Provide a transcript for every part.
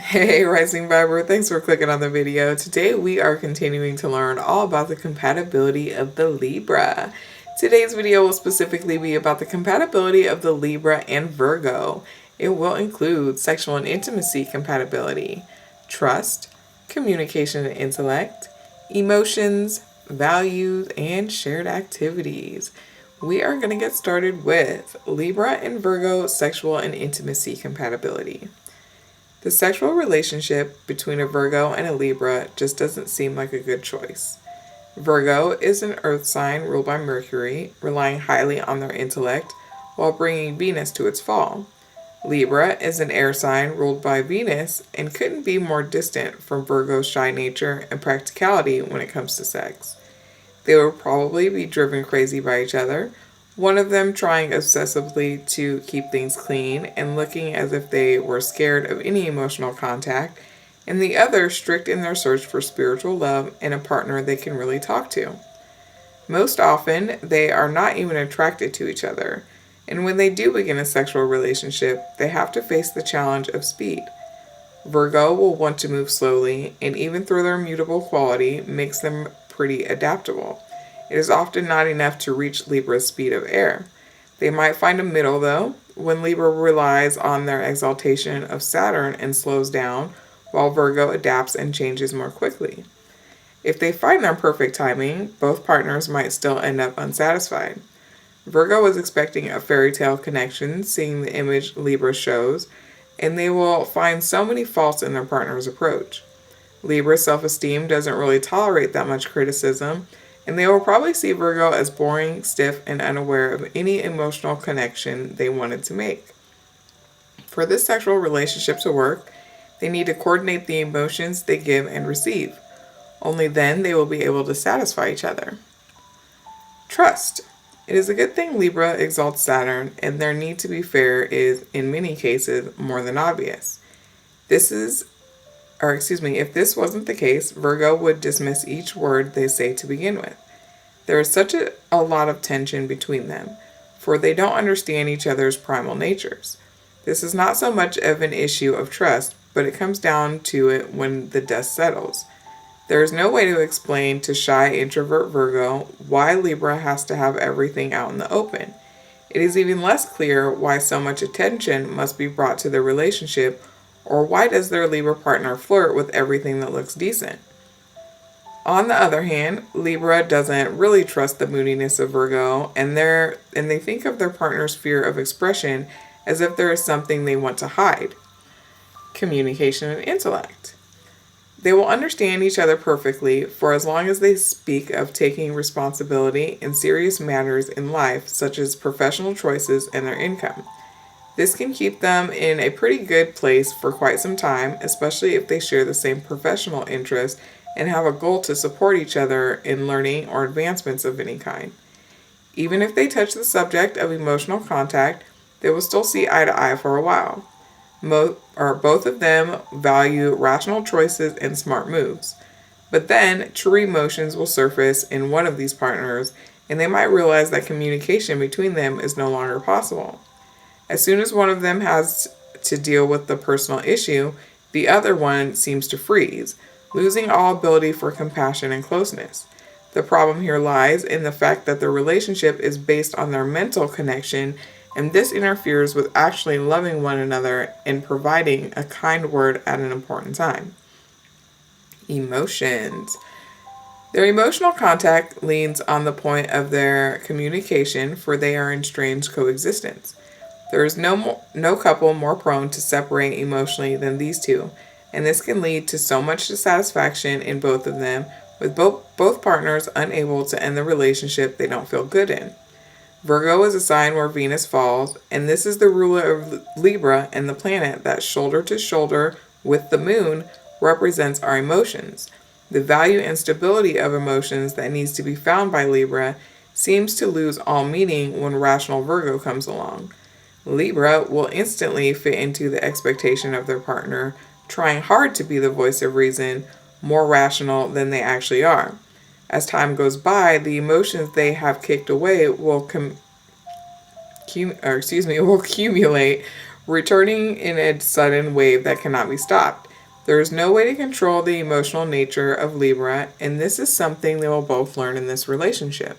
Hey Rising Viber, thanks for clicking on the video. Today we are continuing to learn all about the compatibility of the Libra. Today's video will specifically be about the compatibility of the Libra and Virgo. It will include sexual and intimacy compatibility, trust, communication and intellect, emotions, values, and shared activities. We are going to get started with Libra and Virgo sexual and intimacy compatibility. The sexual relationship between a Virgo and a Libra just doesn't seem like a good choice. Virgo is an earth sign ruled by Mercury, relying highly on their intellect while bringing Venus to its fall. Libra is an air sign ruled by Venus and couldn't be more distant from Virgo's shy nature and practicality when it comes to sex. They will probably be driven crazy by each other, one of them trying obsessively to keep things clean and looking as if they were scared of any emotional contact, and the other strict in their search for spiritual love and a partner they can really talk to. Most often, they are not even attracted to each other, and when they do begin a sexual relationship, they have to face the challenge of speed. Virgo will want to move slowly, and even through their mutable quality, makes them pretty adaptable. It is often not enough to reach Libra's speed of air. They might find a middle, though, when Libra relies on their exaltation of Saturn and slows down, while Virgo adapts and changes more quickly. If they find their perfect timing, both partners might still end up unsatisfied. Virgo is expecting a fairy tale connection, seeing the image Libra shows, and they will find so many faults in their partner's approach. Libra's self-esteem doesn't really tolerate that much criticism, and they will probably see Virgo as boring, stiff, and unaware of any emotional connection they wanted to make. For this sexual relationship to work, they need to coordinate the emotions they give and receive. Only then they will be able to satisfy each other. Trust. It is a good thing Libra exalts Saturn, and their need to be fair is, in many cases, more than obvious. If this wasn't the case, Virgo would dismiss each word they say to begin with. There is such a lot of tension between them, for they don't understand each other's primal natures. This is not so much of an issue of trust, but it comes down to it when the dust settles. There is no way to explain to shy introvert Virgo why Libra has to have everything out in the open. It is even less clear why so much attention must be brought to the relationship, or why does their Libra partner flirt with everything that looks decent? On the other hand, Libra doesn't really trust the moodiness of Virgo, and they think of their partner's fear of expression as if there is something they want to hide. Communication and intellect. They will understand each other perfectly for as long as they speak of taking responsibility in serious matters in life, such as professional choices and their income. This can keep them in a pretty good place for quite some time, especially if they share the same professional interest and have a goal to support each other in learning or advancements of any kind. Even if they touch the subject of emotional contact, they will still see eye to eye for a while. Both of them value rational choices and smart moves. But then, true emotions will surface in one of these partners, and they might realize that communication between them is no longer possible. As soon as one of them has to deal with the personal issue, the other one seems to freeze, losing all ability for compassion and closeness. The problem here lies in the fact that the relationship is based on their mental connection, and this interferes with actually loving one another and providing a kind word at an important time. Emotions. Their emotional contact leans on the point of their communication, for they are in strange coexistence. There is no couple more prone to separate emotionally than these two, and this can lead to so much dissatisfaction in both of them, with both partners unable to end the relationship they don't feel good in. Virgo is a sign where Venus falls, and this is the ruler of Libra, and the planet that shoulder to shoulder with the moon represents our emotions. The value and stability of emotions that needs to be found by Libra seems to lose all meaning when rational Virgo comes along. Libra will instantly fit into the expectation of their partner, trying hard to be the voice of reason, more rational than they actually are. As time goes by, the emotions they have kicked away will accumulate, returning in a sudden wave that cannot be stopped. There is no way to control the emotional nature of Libra, and this is something they will both learn in this relationship.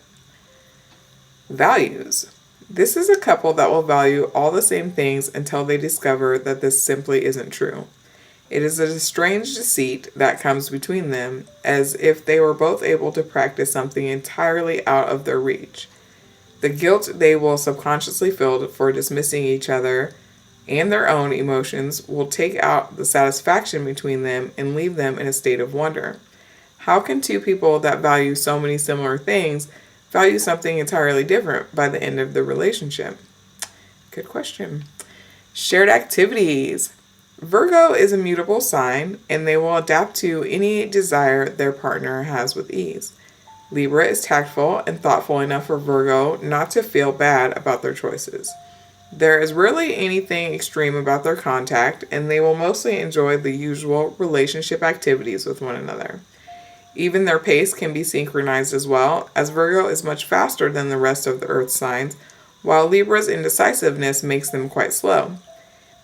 Values. This is a couple that will value all the same things until they discover that this simply isn't true. It is a strange deceit that comes between them, as if they were both able to practice something entirely out of their reach. The guilt they will subconsciously feel for dismissing each other and their own emotions will take out the satisfaction between them and leave them in a state of wonder. How can two people that value so many similar things value something entirely different by the end of the relationship? Good question. Shared activities. Virgo is a mutable sign, and they will adapt to any desire their partner has with ease. Libra is tactful and thoughtful enough for Virgo not to feel bad about their choices. There is rarely anything extreme about their contact, and they will mostly enjoy the usual relationship activities with one another. Even their pace can be synchronized as well, as Virgo is much faster than the rest of the Earth signs, while Libra's indecisiveness makes them quite slow.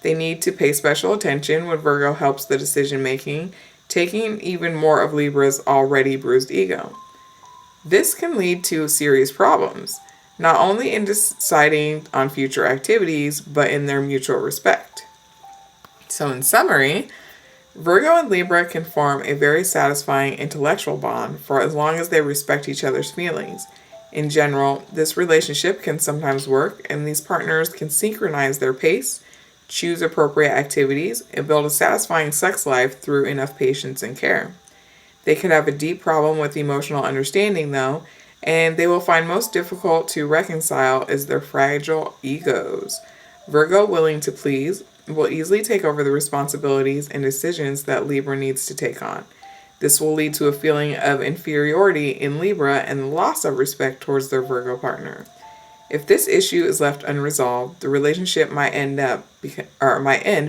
They need to pay special attention when Virgo helps the decision making, taking even more of Libra's already bruised ego. This can lead to serious problems, not only in deciding on future activities, but in their mutual respect. So in summary, Virgo and Libra can form a very satisfying intellectual bond for as long as they respect each other's feelings. In general, this relationship can sometimes work, and these partners can synchronize their pace, choose appropriate activities, and build a satisfying sex life through enough patience and care. They could have a deep problem with emotional understanding, though, and they will find most difficult to reconcile is their fragile egos. Virgo, willing to please, will easily take over the responsibilities and decisions that Libra needs to take on. This will lead to a feeling of inferiority in Libra and loss of respect towards their Virgo partner. If this issue is left unresolved, the relationship might end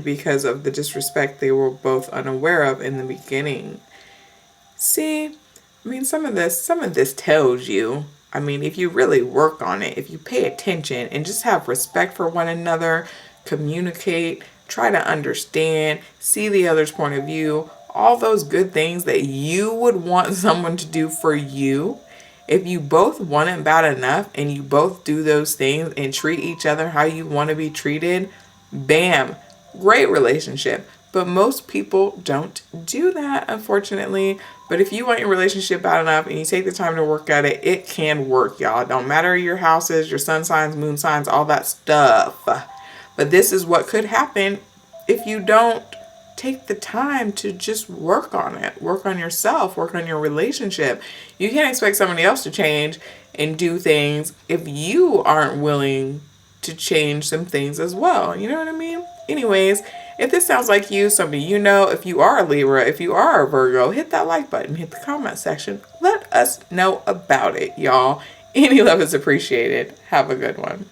because of the disrespect they were both unaware of in the beginning. See, some of this tells you, if you really work on it, if you pay attention and just have respect for one another, communicate, try to understand, see the other's point of view, all those good things that you would want someone to do for you. If you both want it bad enough and you both do those things and treat each other how you want to be treated, bam, great relationship. But most people don't do that, unfortunately. But if you want your relationship bad enough and you take the time to work at it, it can work, y'all. It don't matter your houses, your sun signs, moon signs, all that stuff. But this is what could happen if you don't take the time to just work on it. Work on yourself, work on your relationship. You can't expect somebody else to change and do things if you aren't willing to change some things as well. You know what I mean? Anyways, if this sounds like you, somebody you know, if you are a Libra, if you are a Virgo, hit that like button, hit the comment section. Let us know about it, y'all. Any love is appreciated. Have a good one.